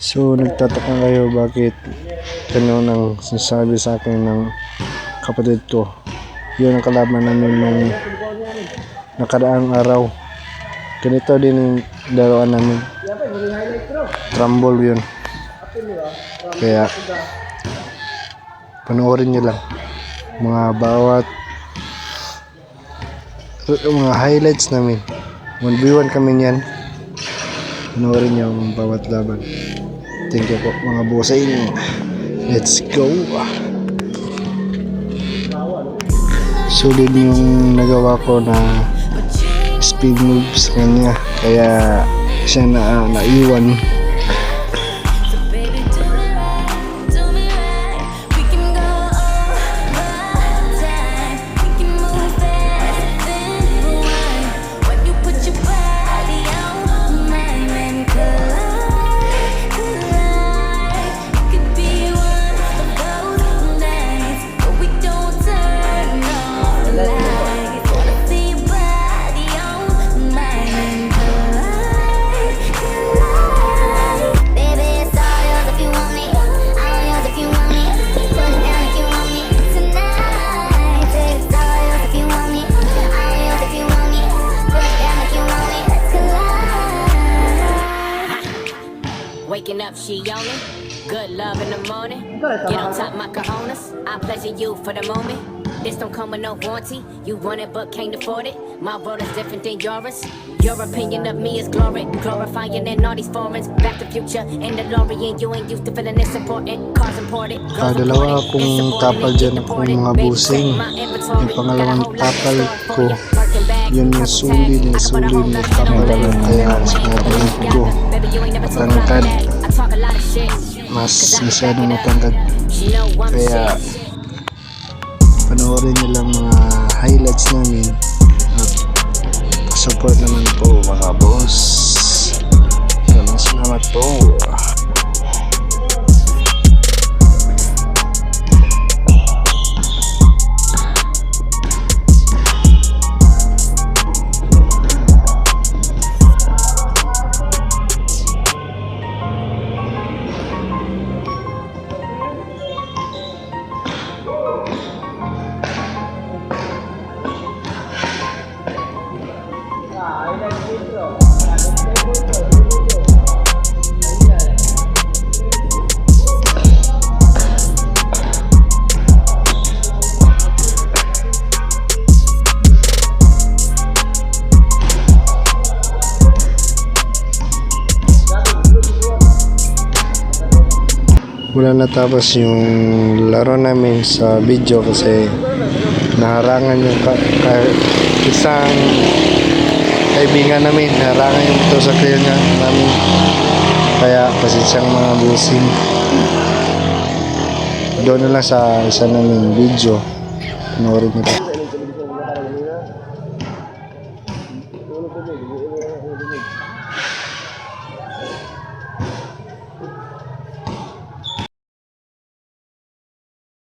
So nagtataka kayo bakit ganun ang sinasabi sa akin ng kapatid ko. Yun ang kalaban namin nung nakaraang araw. Ganito din yung laruan namin. Trumble yun. Kaya panoorin nyo lang mga bawat mga highlights namin. 1v1 kami niyan. Panoorin nyo ang bawat laban. Thank you po mga bossing. Let's go. Sulit yung nagawa ko na speed moves kanya. Kaya siya naiwan. Waking up, she on it. Good love in the morning. Get on top, my cojones. I pleasure you for the moment. This don't come with no warranty. You want it but can't afford it. My world is different than yours. Your opinion of me is glory. Glorifying in all these foreigns. Back to future in the DeLorean. You ain't used to feeling this important. Cars imported. Dalawa akong tapal dyan akong mga busing. Yung pangalawang tapal ko, yun yung suli na tapal. Kaya sinabi ko matangkad, mas masyadong matangkad. Kaya panoorin nyo lang mga highlights namin at support naman po mga boss. Salamat po. Wala natapos yung laro namin sa video kasi naharangan yung isang kaibigan namin, naharangan yung motorcycle niya namin. Kaya pasensyang mga busing. Doon na lang sa isa namin video. Panoorin nito.